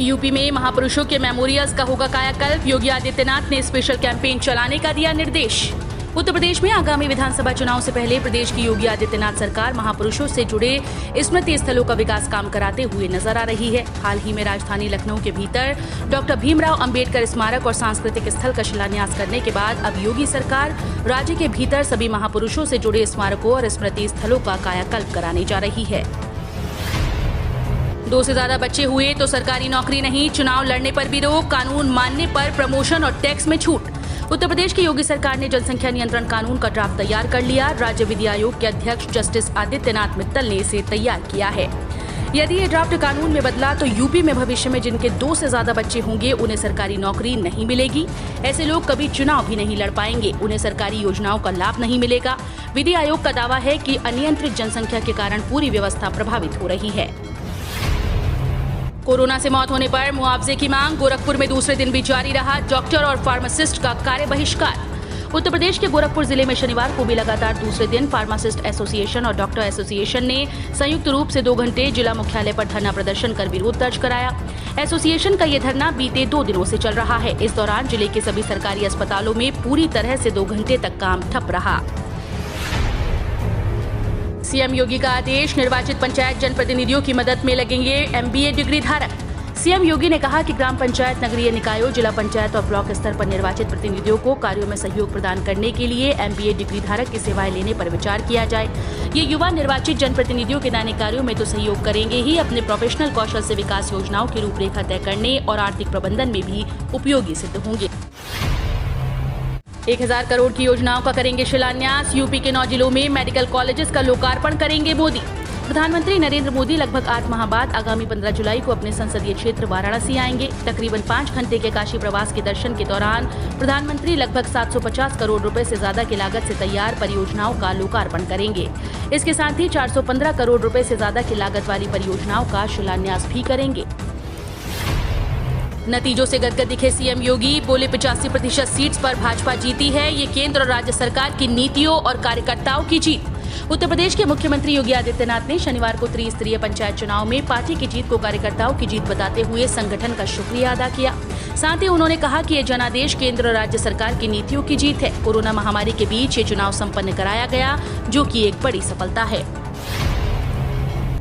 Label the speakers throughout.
Speaker 1: UP में महापुरुषों के मेमोरियल्स का होगा कायाकल्प। योगी आदित्यनाथ ने स्पेशल कैंपेन चलाने का दिया निर्देश। उत्तर प्रदेश में आगामी विधानसभा चुनाव से पहले प्रदेश की योगी आदित्यनाथ सरकार महापुरुषों से जुड़े स्मृति स्थलों का विकास काम कराते हुए नजर आ रही है। हाल ही में राजधानी लखनऊ के भीतर डॉक्टर भीमराव अंबेडकर स्मारक और सांस्कृतिक स्थल का शिलान्यास करने के बाद अब योगी सरकार राज्य के भीतर सभी महापुरुषों से जुड़े स्मारकों और स्मृति स्थलों का कायाकल्प कराने जा रही है। 2 से ज्यादा बच्चे हुए तो सरकारी नौकरी नहीं, चुनाव लड़ने पर भी रोक, कानून मानने पर प्रमोशन और टैक्स में छूट। उत्तर प्रदेश की योगी सरकार ने जनसंख्या नियंत्रण कानून का ड्राफ्ट तैयार कर लिया। राज्य विधि आयोग के अध्यक्ष जस्टिस आदित्यनाथ मित्तल ने इसे तैयार किया है। यदि ये ड्राफ्ट कानून में बदला तो यूपी में भविष्य में जिनके 2 से ज्यादा बच्चे होंगे उन्हें सरकारी नौकरी नहीं मिलेगी। ऐसे लोग कभी चुनाव भी नहीं लड़ पाएंगे, उन्हें सरकारी योजनाओं का लाभ नहीं मिलेगा। विधि आयोग का दावा है कि अनियंत्रित जनसंख्या के कारण पूरी व्यवस्था प्रभावित हो रही है। कोरोना से मौत होने पर मुआवजे की मांग। गोरखपुर में दूसरे दिन भी जारी रहा डॉक्टर और फार्मासिस्ट का कार्य बहिष्कार। उत्तर प्रदेश के गोरखपुर जिले में शनिवार को भी लगातार दूसरे दिन फार्मासिस्ट एसोसिएशन और डॉक्टर एसोसिएशन ने संयुक्त रूप से 2 घंटे जिला मुख्यालय पर धरना प्रदर्शन कर विरोध दर्ज कराया। एसोसिएशन का ये धरना बीते 2 दिनों से चल रहा है। इस दौरान जिले के सभी सरकारी अस्पतालों में पूरी तरह से 2 घंटे तक काम ठप रहा। सीएम योगी का आदेश, निर्वाचित पंचायत जनप्रतिनिधियों की मदद में लगेंगे एमबीए डिग्री धारक। सीएम योगी ने कहा कि ग्राम पंचायत, नगरीय निकायों, जिला पंचायत और ब्लॉक स्तर पर निर्वाचित प्रतिनिधियों को कार्यों में सहयोग प्रदान करने के लिए एमबीए डिग्री धारक की सेवाएं लेने पर विचार किया जाए। ये युवा निर्वाचित जनप्रतिनिधियों के दैनिक कार्यों में तो सहयोग करेंगे ही, अपने प्रोफेशनल कौशल से विकास योजनाओं की रूपरेखा तय करने और आर्थिक प्रबंधन में भी उपयोगी सिद्ध होंगे। 1000 करोड़ की योजनाओं का करेंगे शिलान्यास। यूपी के 9 जिलों में मेडिकल कॉलेजेस का लोकार्पण करेंगे मोदी। प्रधानमंत्री नरेंद्र मोदी लगभग 8 माह बाद आगामी 15 जुलाई को अपने संसदीय क्षेत्र वाराणसी आएंगे। तकरीबन 5 घंटे के काशी प्रवास के दर्शन के दौरान प्रधानमंत्री लगभग 750 करोड़ रुपए से ज्यादा की लागत से तैयार परियोजनाओं का लोकार्पण करेंगे। इसके साथ ही 415 करोड़ रुपए से ज्यादा की लागत वाली परियोजनाओं का शिलान्यास भी करेंगे। नतीजों से गदगद दिखे सीएम योगी, बोले 85% सीट्स पर भाजपा जीती है। ये केंद्र और राज्य सरकार की नीतियों और कार्यकर्ताओं की जीत। उत्तर प्रदेश के मुख्यमंत्री योगी आदित्यनाथ ने शनिवार को त्रिस्तरीय पंचायत चुनाव में पार्टी की जीत को कार्यकर्ताओं की जीत बताते हुए संगठन का शुक्रिया अदा किया। साथ ही उन्होंने कहा कि ये जनादेश केंद्र और राज्य सरकार की नीतियों की जीत है। कोरोना महामारी के बीच ये चुनाव संपन्न कराया गया, जो कि एक बड़ी सफलता है।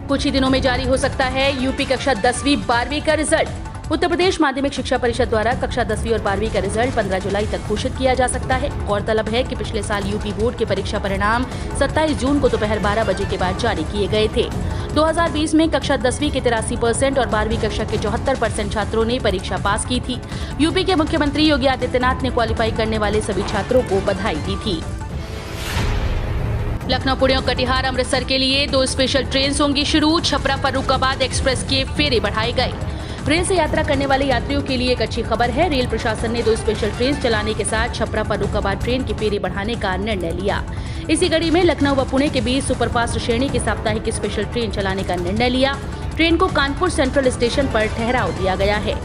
Speaker 1: कुछ ही दिनों में जारी हो सकता है यूपी कक्षा 10वीं 12वीं का रिजल्ट। उत्तर प्रदेश माध्यमिक शिक्षा परिषद द्वारा कक्षा 10वीं और 12वीं का रिजल्ट 15 जुलाई तक घोषित किया जा सकता है। गौरतलब है कि पिछले साल यूपी बोर्ड के परीक्षा परिणाम 27 जून को दोपहर 12 बजे के बाद जारी किए गए थे। 2020 में कक्षा 10वीं के 83% और 12वीं कक्षा के 74% छात्रों ने परीक्षा पास की थी। यूपी के मुख्यमंत्री योगी आदित्यनाथ ने क्वालिफाई करने वाले सभी छात्रों को बधाई दी थी। लखनऊ, पुणे और कटिहार, अमृतसर के लिए 2 स्पेशल ट्रेन होंगी शुरू। छपरा फर्रुखाबाद एक्सप्रेस के फेरे बढ़ाए गए। रेल से यात्रा करने वाले यात्रियों के लिए एक अच्छी खबर है। रेल प्रशासन ने 2 स्पेशल ट्रेन चलाने के साथ छपरा फर्रुखाबाद ट्रेन के फेरे बढ़ाने का निर्णय लिया। इसी कड़ी में लखनऊ व पुणे के बीच सुपरफास्ट श्रेणी की साप्ताहिक स्पेशल ट्रेन चलाने का निर्णय लिया। ट्रेन को कानपुर सेंट्रल स्टेशन पर ठहराव दिया गया है।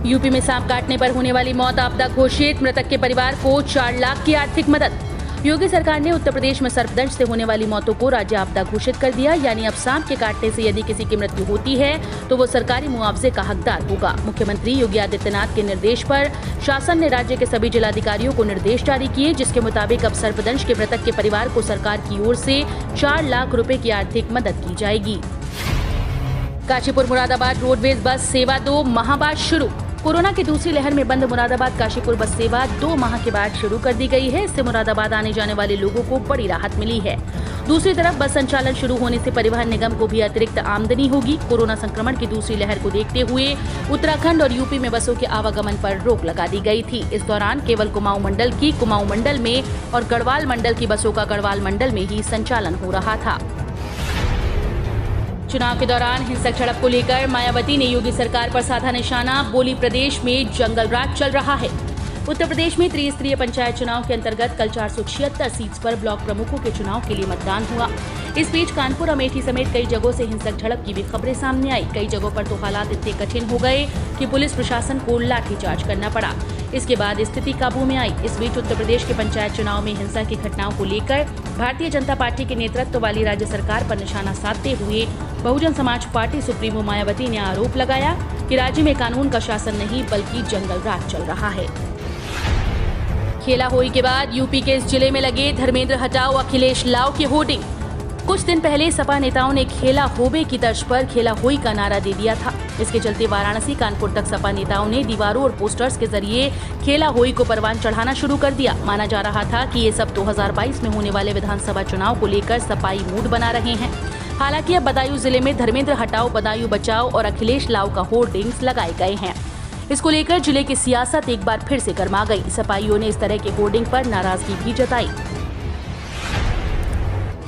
Speaker 1: यूपी में सांप काटने पर होने वाली मौत आपदा घोषित। मृतक के परिवार को 4 लाख की आर्थिक मदद। योगी सरकार ने उत्तर प्रदेश में सर्पदंश से होने वाली मौतों को राज्य आपदा घोषित कर दिया। यानी अब सांप के काटने से यदि किसी की मृत्यु होती है तो वो सरकारी मुआवजे का हकदार होगा। मुख्यमंत्री योगी आदित्यनाथ के निर्देश पर शासन ने राज्य के सभी जिलाधिकारियों को निर्देश जारी किए, जिसके मुताबिक अब सर्पदंश के मृतक के परिवार को सरकार की ओर से 4 लाख रुपए की आर्थिक मदद की जाएगी। काशीपुर मुरादाबाद रोडवेज बस सेवा 2 माह बाद शुरू। कोरोना की दूसरी लहर में बंद मुरादाबाद काशीपुर बस सेवा 2 माह के बाद शुरू कर दी गई है। इससे मुरादाबाद आने जाने वाले लोगों को बड़ी राहत मिली है। दूसरी तरफ बस संचालन शुरू होने से परिवहन निगम को भी अतिरिक्त आमदनी होगी। कोरोना संक्रमण की दूसरी लहर को देखते हुए उत्तराखंड और यूपी में बसों के आवागमन पर रोक लगा दी गई थी। इस दौरान केवल कुमाऊं मंडल की कुमाऊं मंडल में और गढ़वाल मंडल की बसों का गढ़वाल मंडल में ही संचालन हो रहा था। चुनाव के दौरान हिंसक झड़प को लेकर मायावती ने योगी सरकार पर साधा निशाना, बोली प्रदेश में जंगल राज चल रहा है। उत्तर प्रदेश में त्रिस्तरीय पंचायत चुनाव के अंतर्गत कल 476 सीट्स पर ब्लॉक प्रमुखों के चुनाव के लिए मतदान हुआ। इस बीच कानपुर, अमेठी समेत कई जगहों से हिंसक झड़प की भी खबरें सामने आई। कई जगहों पर तो हालात इतने कठिन हो गए कि पुलिस प्रशासन को लाठीचार्ज करना पड़ा। इसके बाद स्थिति काबू में आई। इस बीच उत्तर प्रदेश के पंचायत चुनाव में हिंसा की घटनाओं को लेकर भारतीय जनता पार्टी के नेतृत्व वाली राज्य सरकार पर निशाना साधते हुए बहुजन समाज पार्टी सुप्रीमो मायावती ने आरोप लगाया कि राज्य में कानून का शासन नहीं बल्कि जंगल राज चल रहा है। खेला होली के बाद यूपी के इस जिले में लगे धर्मेंद्र हटाओ अखिलेश लाओ के होर्डिंग। कुछ दिन पहले सपा नेताओं ने खेला होबे की तर्ज पर खेला होई का नारा दे दिया था। इसके चलते वाराणसी कानपुर तक सपा नेताओं ने दीवारों और पोस्टर्स के जरिए खेला होई को परवान चढ़ाना शुरू कर दिया। माना जा रहा था कि ये सब 2022 में होने वाले विधानसभा चुनाव को लेकर सपाई मूड बना रहे हैं। हालांकि अब बदायूं जिले में धर्मेंद्र हटाओ बदायूं बचाओ और अखिलेश लाओ का होर्डिंग्स लगाए गए हैं। इसको लेकर जिले की सियासत एक बार फिर से गर्मा गई। सपाइयों ने इस तरह के होर्डिंग पर नाराजगी भी जताई।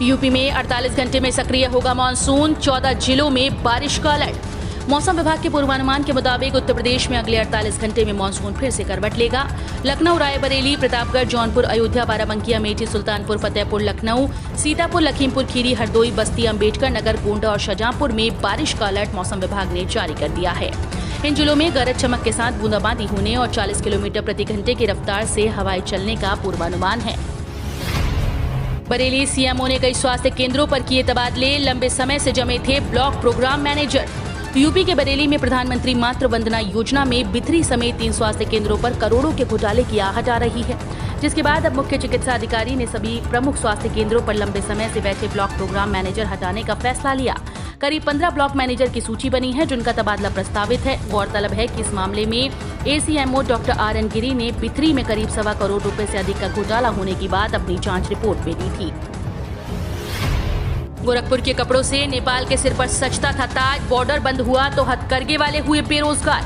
Speaker 1: यूपी में 48 घंटे में सक्रिय होगा मानसून, 14 जिलों में बारिश का अलर्ट। मौसम विभाग के पूर्वानुमान के मुताबिक उत्तर प्रदेश में अगले 48 घंटे में मानसून फिर से करवट लेगा। लखनऊ, रायबरेली, प्रतापगढ़, जौनपुर, अयोध्या, बाराबंकी, अमेठी, सुल्तानपुर, फतेहपुर, लखनऊ, सीतापुर, लखीमपुर खीरी, हरदोई, बस्ती, अम्बेडकर नगर, गोंडा और शाहजहांपुर में बारिश का अलर्ट मौसम विभाग ने जारी कर दिया है। इन जिलों में गरज चमक के साथ बूंदाबांदी होने और 40 किलोमीटर प्रति घंटे की रफ्तार से हवाएं चलने का पूर्वानुमान है। बरेली सीएमओ ने कई स्वास्थ्य केंद्रों पर किए तबादले, लंबे समय से जमे थे ब्लॉक प्रोग्राम मैनेजर। यूपी के बरेली में प्रधानमंत्री मातृ वंदना योजना में बिथरी समेत 3 स्वास्थ्य केंद्रों पर करोड़ों के घोटाले की आहट आ रही है, जिसके बाद अब मुख्य चिकित्सा अधिकारी ने सभी प्रमुख स्वास्थ्य केंद्रों पर लंबे समय से बैठे ब्लॉक प्रोग्राम मैनेजर हटाने का फैसला लिया। करीब 15 ब्लॉक मैनेजर की सूची बनी है जिनका तबादला प्रस्तावित है। गौरतलब है कि इस मामले में एसीएमओ डॉक्टर आर.एन. गिरी ने बिथरी में करीब 1.25 करोड़ रुपए से अधिक का घोटाला होने की बात अपनी जांच रिपोर्ट में दी थी। गोरखपुर के कपड़ों से नेपाल के सिर पर सजता था ताज, बॉर्डर बंद हुआ तो हथकरघे वाले हुए बेरोजगार।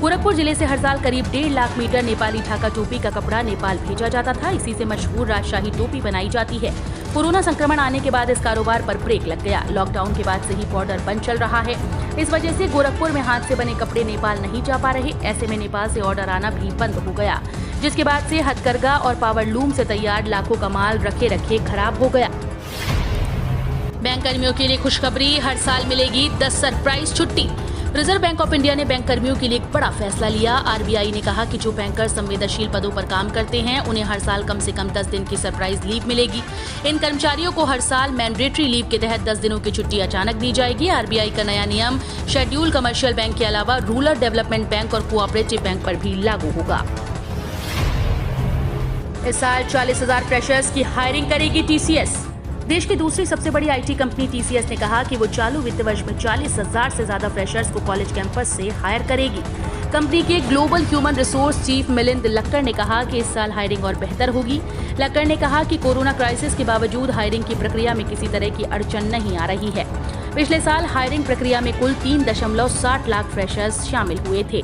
Speaker 1: गोरखपुर जिले से हर साल करीब 1.5 लाख मीटर नेपाली ढाका टोपी का कपड़ा नेपाल भेजा जाता था। इसी से मशहूर राजशाही टोपी बनाई जाती है। कोरोना संक्रमण आने के बाद इस कारोबार पर ब्रेक लग गया। लॉकडाउन के बाद से ही बॉर्डर बंद चल रहा है। इस वजह से गोरखपुर में हाथ से बने कपड़े नेपाल नहीं जा पा रहे। ऐसे में नेपाल से ऑर्डर आना भी बंद हो गया, जिसके बाद से हथकरघा और पावरलूम से तैयार लाखों का माल रखे रखे खराब हो गया। बैंक कर्मियों के लिए खुशखबरी, हर साल मिलेगी 10 सरप्राइज छुट्टी। रिजर्व बैंक ऑफ इंडिया ने बैंक कर्मियों के लिए एक बड़ा फैसला लिया। आरबीआई ने कहा कि जो बैंकर संवेदनशील पदों पर काम करते हैं उन्हें हर साल कम से कम 10 दिन की सरप्राइज लीव मिलेगी। इन कर्मचारियों को हर साल मैंडेटरी लीव के तहत 10 दिनों की छुट्टी अचानक दी जाएगी। आरबीआई का नया नियम शेड्यूल कमर्शियल बैंक के अलावा रूरल डेवलपमेंट बैंक और कोऑपरेटिव बैंक पर भी लागू होगा। इस साल 40,000 फ्रेशर्स की हायरिंग करेगी टीसीएस। देश की दूसरी सबसे बड़ी आईटी कंपनी टीसीएस ने कहा कि वो चालू वित्त वर्ष में 40,000 से ज्यादा फ्रेशर्स को कॉलेज कैंपस से हायर करेगी। कंपनी के global human resource chief Milind Lakkad ने कहा कि इस साल हायरिंग और बेहतर होगी। लक्कड़ ने कहा कि कोरोना क्राइसिस के बावजूद हायरिंग की प्रक्रिया में किसी तरह की अड़चन नहीं आ रही है। पिछले साल हायरिंग प्रक्रिया में कुल 3.60 लाख फ्रेशर्स शामिल हुए थे।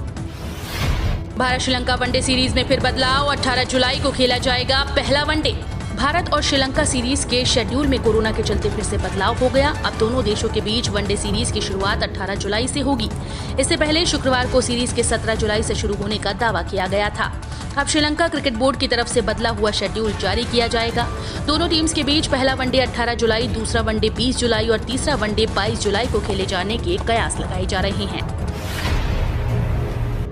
Speaker 1: भारत श्रीलंका वनडे सीरीज में फिर बदलाव, 18 जुलाई को खेला जाएगा पहला वनडे। भारत और श्रीलंका सीरीज के शेड्यूल में कोरोना के चलते फिर से बदलाव हो गया। अब दोनों देशों के बीच वनडे सीरीज की शुरुआत 18 जुलाई से होगी। इससे पहले शुक्रवार को सीरीज के 17 जुलाई से शुरू होने का दावा किया गया था। अब श्रीलंका क्रिकेट बोर्ड की तरफ से बदला हुआ शेड्यूल जारी किया जाएगा। दोनों टीम्स के बीच पहला वनडे 18 जुलाई, दूसरा वनडे 20 जुलाई और तीसरा वनडे 22 जुलाई को खेले जाने के कयास लगाए जा रहे हैं।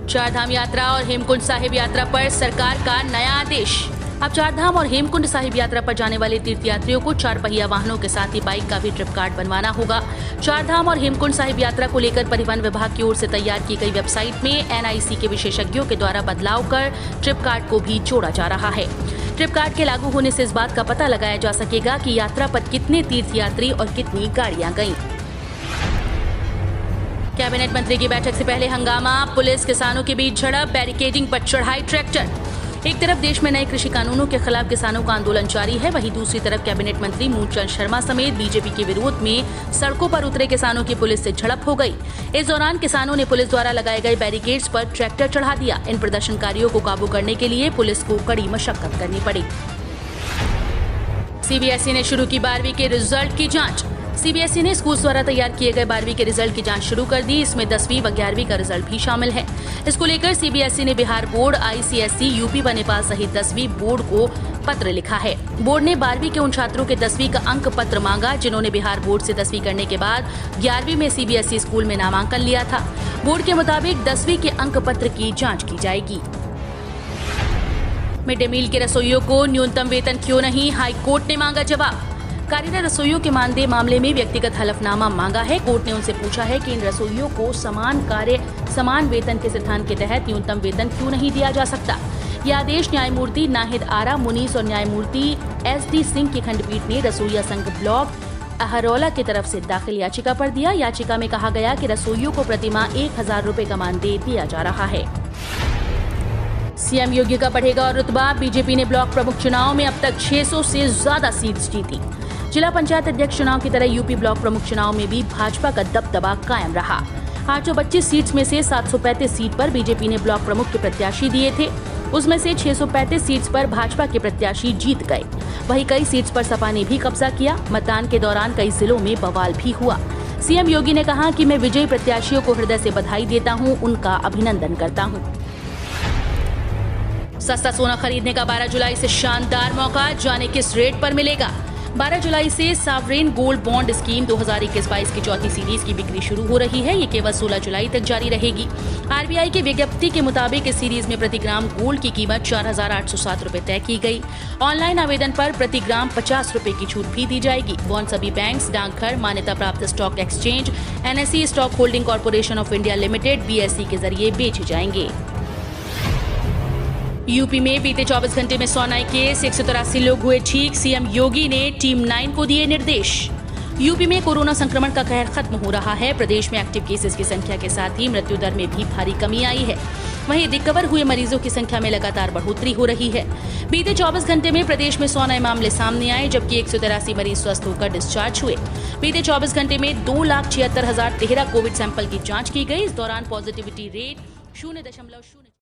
Speaker 1: चारधाम यात्रा और हेमकुंड साहिब यात्रा पर सरकार का नया आदेश। अब चारधाम और हेमकुंड साहिब यात्रा पर जाने वाले तीर्थयात्रियों को 4 पहिया वाहनों के साथ ही बाइक का भी ट्रिप कार्ड बनवाना होगा। चारधाम और हेमकुंड साहिब यात्रा को लेकर परिवहन विभाग की ओर से तैयार की गई वेबसाइट में एनआईसी के विशेषज्ञों के द्वारा बदलाव कर ट्रिप कार्ड को भी जोड़ा जा रहा है। ट्रिप कार्ड के लागू होने से इस बात का पता लगाया जा सकेगा कि यात्रा पर कितने तीर्थयात्री और कितनी गाड़ियां गईं। कैबिनेट मंत्री की बैठक से पहले हंगामा, पुलिस किसानों के बीच झड़प, बैरिकेडिंग पर चढ़ाई ट्रैक्टर। एक तरफ देश में नए कृषि कानूनों के खिलाफ किसानों का आंदोलन जारी है, वहीं दूसरी तरफ कैबिनेट मंत्री मूलचंद शर्मा समेत बीजेपी के विरोध में सड़कों पर उतरे किसानों की पुलिस से झड़प हो गई। इस दौरान किसानों ने पुलिस द्वारा लगाए गए बैरिकेड्स पर ट्रैक्टर चढ़ा दिया। इन प्रदर्शनकारियों को काबू करने के लिए पुलिस को कड़ी मशक्कत करनी पड़ी। सीबीएसई ने शुरू की 12वीं के रिजल्ट की जांच। सीबीएसई ने स्कूल द्वारा तैयार किए गए 12वीं के रिजल्ट की जांच शुरू कर दी। इसमें 10वीं व 11वीं का रिजल्ट भी शामिल है। इसको लेकर सीबीएसई ने बिहार बोर्ड, आईसीएसई, यूपी व नेपाल सहित 10वीं बोर्ड को पत्र लिखा है। बोर्ड ने 12वीं के उन छात्रों के 10वीं का अंक पत्र मांगा जिन्होंने बिहार बोर्ड से 10वीं करने के बाद 11वीं में सीबीएसई स्कूल में नामांकन लिया था। बोर्ड के मुताबिक 10वीं के अंक पत्र की जाँच की जाएगी। मिड डे मील के रसोइयों को न्यूनतम वेतन क्यों नहीं, हाई कोर्ट ने मांगा जवाब। कार्यरत रसोइयों के मानदेय मामले में व्यक्तिगत हलफनामा मांगा है। कोर्ट ने उनसे पूछा है कि इन रसोइयों को समान कार्य समान वेतन के सिद्धांत के तहत न्यूनतम वेतन क्यों नहीं दिया जा सकता। यह आदेश न्यायमूर्ति नाहिद आरा मुनीस और न्यायमूर्ति SD सिंह की खंडपीठ ने रसोइया संघ ब्लॉक अहरौला की तरफ से दाखिल याचिका पर दिया। याचिका में कहा गया कि रसोइयों को प्रतिमाह 1000 रुपए का मानदेय दिया जा रहा है। सीएम योगी का बढ़ेगा और रुतबा। बीजेपी ने ब्लॉक प्रमुख चुनाव में अब तक 600 से ज्यादा सीट्स जीती। जिला पंचायत अध्यक्ष चुनाव की तरह यूपी ब्लॉक प्रमुख चुनाव में भी भाजपा का दबदबा कायम रहा। 825 सीट्स में से 735 सीट पर बीजेपी ने ब्लॉक प्रमुख के प्रत्याशी दिए थे। उसमें से 635 सीट्स पर भाजपा के प्रत्याशी जीत गए। वहीं कई सीट्स पर सपा ने भी कब्जा किया। मतदान के दौरान कई जिलों में बवाल भी हुआ। सीएम योगी ने कहा कि मैं विजयी प्रत्याशियों को हृदय से बधाई देता हूं, उनका अभिनंदन करता हूं। सस्ता सोना खरीदने का 12 जुलाई से शानदार मौका। जाने किस रेट पर मिलेगा। 12 जुलाई से सावरेन गोल्ड बॉन्ड स्कीम 2021-22 की चौथी सीरीज की बिक्री शुरू हो रही है। ये केवल 16 जुलाई तक जारी रहेगी। RBI की विज्ञप्ति के मुताबिक इस सीरीज में प्रति ग्राम गोल्ड की कीमत 4807 रुपए तय की गई। ऑनलाइन आवेदन पर प्रति ग्राम 50 रुपए की छूट भी दी जाएगी। बॉन्ड सभी बैंक्स, डाकघर, मान्यता प्राप्त stock exchange, NSE stock holding corporation of India limited BSE के जरिए बेचे जाएंगे। यूपी में बीते 24 घंटे में 100 नए केस, 183 लोग हुए ठीक। सीएम योगी ने टीम 9 को दिए निर्देश। यूपी में कोरोना संक्रमण का कहर खत्म हो रहा है। प्रदेश में एक्टिव केसेस की संख्या के साथ ही मृत्यु दर में भी भारी कमी आई है। वहीं रिकवर हुए मरीजों की संख्या में लगातार बढ़ोतरी हो रही है। बीते 24 घंटे में प्रदेश में 100 नए मामले सामने आए, जबकि 183 मरीज स्वस्थ होकर डिस्चार्ज हुए। बीते 24 घंटे में 2,76,013 कोविड सैंपल की जाँच की गई। इस दौरान पॉजिटिविटी रेट 0.0